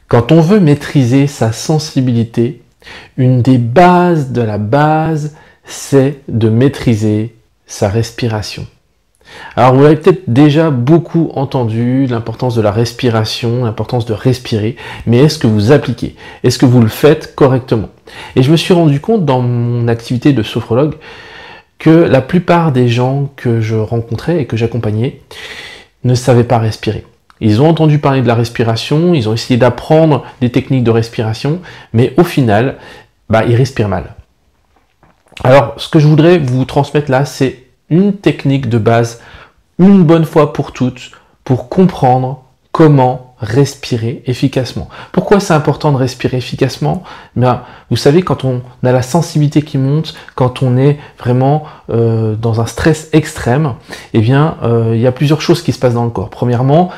Quand on veut maîtriser sa sensibilité, une des bases de la base, c'est de maîtriser sa respiration. Alors vous avez peut-être déjà beaucoup entendu l'importance de la respiration, l'importance de respirer, mais est-ce que vous appliquez? Est-ce que vous le faites correctement? Et je me suis rendu compte dans mon activité de sophrologue que la plupart des gens que je rencontrais et que j'accompagnais ne savaient pas respirer. Ils ont entendu parler de la respiration, ils ont essayé d'apprendre des techniques de respiration, mais au final, ils respirent mal. Alors, ce que je voudrais vous transmettre là, c'est une technique de base, une bonne fois pour toutes, pour comprendre comment respirer efficacement. Pourquoi c'est important de respirer efficacement? Vous savez, quand on a la sensibilité qui monte, quand on est vraiment dans un stress extrême, il y a plusieurs choses qui se passent dans le corps. Premièrement,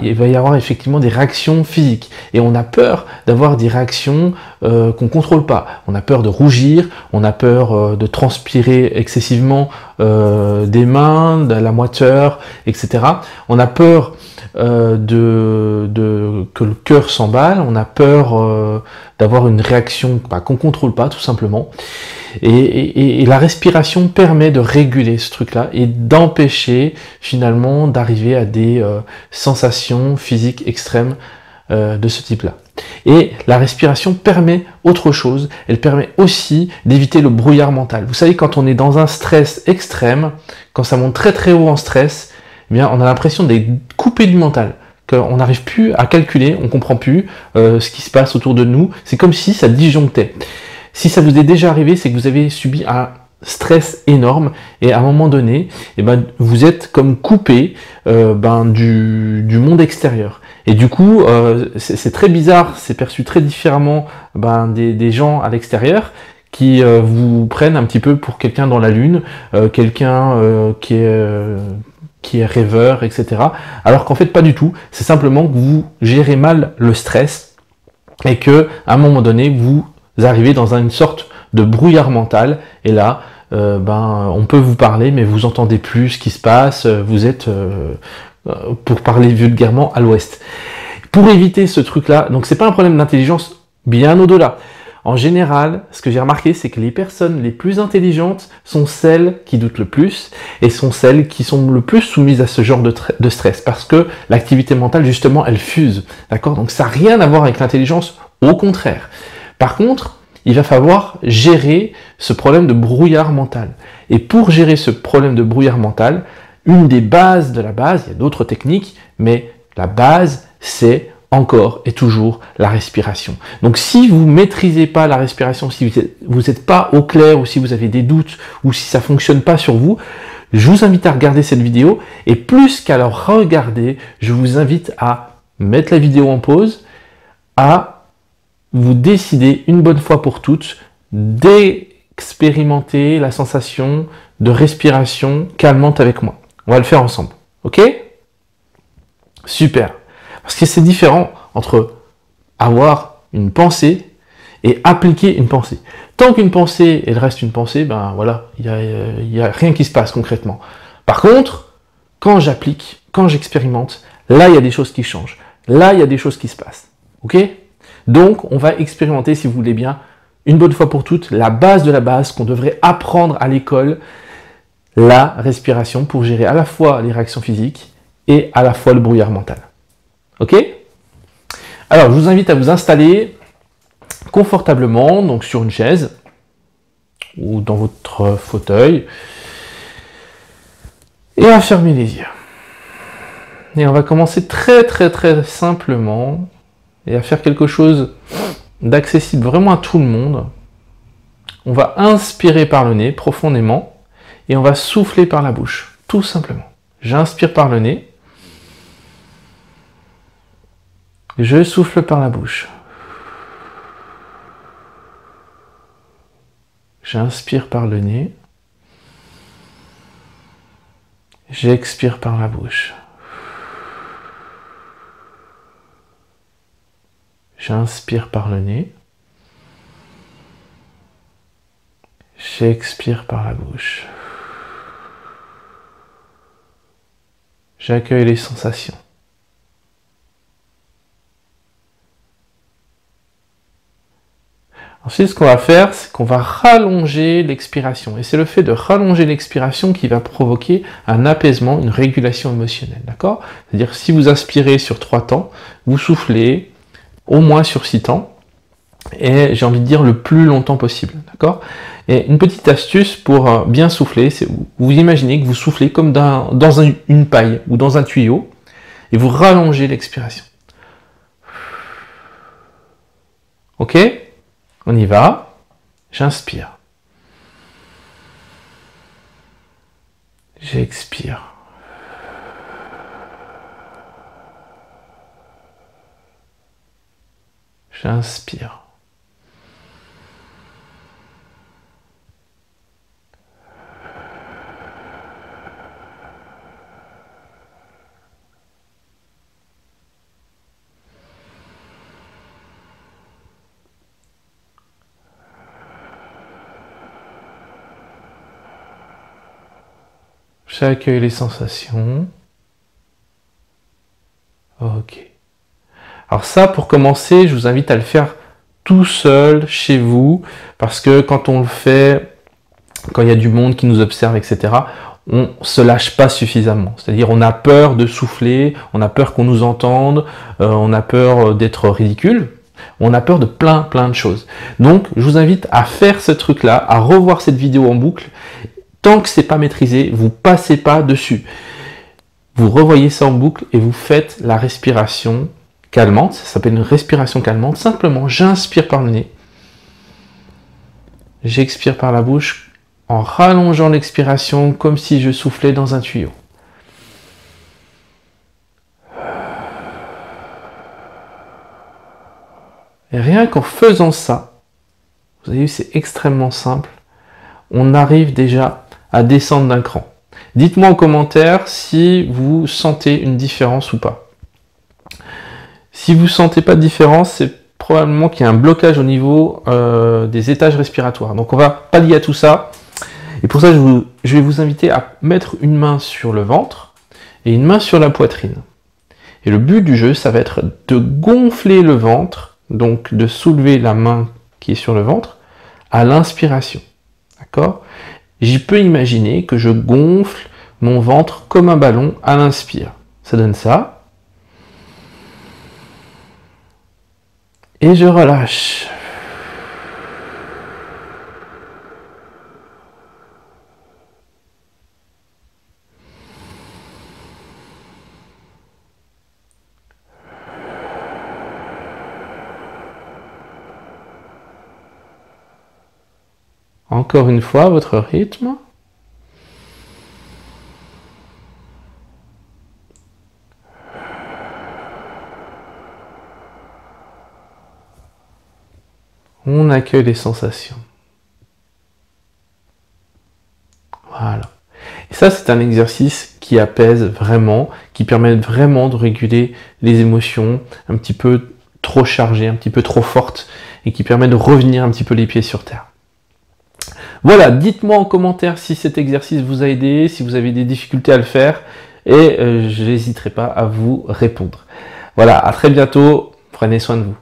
il va y avoir effectivement des réactions physiques. Et on a peur d'avoir des réactions qu'on ne contrôle pas. On a peur de rougir, on a peur de transpirer excessivement des mains, de la moiteur, etc. On a peur que le cœur s'emballe, on a peur d'avoir une réaction qu'on ne contrôle pas tout simplement. Et la respiration permet de réguler ce truc-là et d'empêcher finalement d'arriver à des sensations physiques extrêmes de ce type-là. Et la respiration permet autre chose, elle permet aussi d'éviter le brouillard mental. Vous savez, quand on est dans un stress extrême, quand ça monte très très haut en stress, on a l'impression d'être coupé du mental, qu'on n'arrive plus à calculer, on ne comprend plus ce qui se passe autour de nous, c'est comme si ça disjonctait. Si ça vous est déjà arrivé, c'est que vous avez subi un stress énorme et à un moment donné, vous êtes comme coupé du monde extérieur. Et du coup, c'est très bizarre, c'est perçu très différemment des gens à l'extérieur qui vous prennent un petit peu pour quelqu'un dans la lune, quelqu'un qui est rêveur, etc. Alors qu'en fait, pas du tout. C'est simplement que vous gérez mal le stress et que à un moment donné, vous arrivez dans une sorte de brouillard mental. Et là, on peut vous parler, mais vous entendez plus ce qui se passe. Vous êtes, pour parler vulgairement, à l'ouest. Pour éviter ce truc-là, donc c'est pas un problème d'intelligence, bien au-delà. En général, ce que j'ai remarqué, c'est que les personnes les plus intelligentes sont celles qui doutent le plus et sont celles qui sont le plus soumises à ce genre de stress parce que l'activité mentale, justement, elle fuse. D'accord? Donc ça n'a rien à voir avec l'intelligence, au contraire. Par contre, il va falloir gérer ce problème de brouillard mental. Et pour gérer ce problème de brouillard mental, une des bases de la base, il y a d'autres techniques, mais la base, c'est encore et toujours la respiration. Donc si vous ne maîtrisez pas la respiration, si vous n'êtes pas au clair ou si vous avez des doutes ou si ça ne fonctionne pas sur vous, je vous invite à regarder cette vidéo et plus qu'à la regarder, je vous invite à mettre la vidéo en pause, à vous décider une bonne fois pour toutes d'expérimenter la sensation de respiration calmante avec moi. On va le faire ensemble, ok? Super. Parce que c'est différent entre avoir une pensée et appliquer une pensée. Tant qu'une pensée, elle reste une pensée, il y a rien qui se passe concrètement. Par contre, quand j'applique, quand j'expérimente, là, il y a des choses qui changent. Là, il y a des choses qui se passent. Ok? Donc, on va expérimenter, si vous voulez bien, une bonne fois pour toutes, la base de la base qu'on devrait apprendre à l'école, la respiration pour gérer à la fois les réactions physiques et à la fois le brouillard mental. Ok? Alors, je vous invite à vous installer confortablement, donc sur une chaise ou dans votre fauteuil, et à fermer les yeux. Et on va commencer très très très simplement et à faire quelque chose d'accessible vraiment à tout le monde. On va inspirer par le nez profondément et on va souffler par la bouche, tout simplement. J'inspire par le nez. Je souffle par la bouche. J'inspire par le nez. J'expire par la bouche. J'inspire par le nez. J'expire par la bouche. J'accueille les sensations. Ensuite, ce qu'on va faire, c'est qu'on va rallonger l'expiration. Et c'est le fait de rallonger l'expiration qui va provoquer un apaisement, une régulation émotionnelle. D'accord? C'est-à-dire, si vous inspirez sur 3 temps, vous soufflez au moins sur 6 temps. Et j'ai envie de dire le plus longtemps possible. D'accord? Et une petite astuce pour bien souffler, c'est vous imaginez que vous soufflez comme dans une paille ou dans un tuyau et vous rallongez l'expiration. Ok? On y va. J'inspire. J'expire. J'inspire. J'accueille les sensations. Ok. Alors ça, pour commencer, je vous invite à le faire tout seul, chez vous, parce que quand on le fait, quand il y a du monde qui nous observe, etc., on se lâche pas suffisamment. C'est-à-dire, on a peur de souffler, on a peur qu'on nous entende, on a peur d'être ridicule, on a peur de plein de choses. Donc, je vous invite à faire ce truc-là, à revoir cette vidéo en boucle. Tant que c'est pas maîtrisé, vous passez pas dessus. Vous revoyez ça en boucle et vous faites la respiration calmante. Ça s'appelle une respiration calmante. Simplement, j'inspire par le nez. J'expire par la bouche en rallongeant l'expiration comme si je soufflais dans un tuyau. Et rien qu'en faisant ça, vous avez vu, c'est extrêmement simple. On arrive déjà à descendre d'un cran. Dites-moi en commentaire si vous sentez une différence ou pas. Si vous ne sentez pas de différence, c'est probablement qu'il y a un blocage au niveau des étages respiratoires. Donc on va pallier à tout ça. Et pour ça, je vais vous inviter à mettre une main sur le ventre et une main sur la poitrine. Et le but du jeu, ça va être de gonfler le ventre, donc de soulever la main qui est sur le ventre à l'inspiration. D'accord? J'y peux imaginer que je gonfle mon ventre comme un ballon à l'inspire. Ça donne ça. Et je relâche. Encore une fois, votre rythme. On accueille les sensations. Voilà. Et ça, c'est un exercice qui apaise vraiment, qui permet vraiment de réguler les émotions un petit peu trop chargées, un petit peu trop fortes, et qui permet de revenir un petit peu les pieds sur terre. Voilà, dites-moi en commentaire si cet exercice vous a aidé, si vous avez des difficultés à le faire, et je n'hésiterai pas à vous répondre. Voilà, à très bientôt, prenez soin de vous.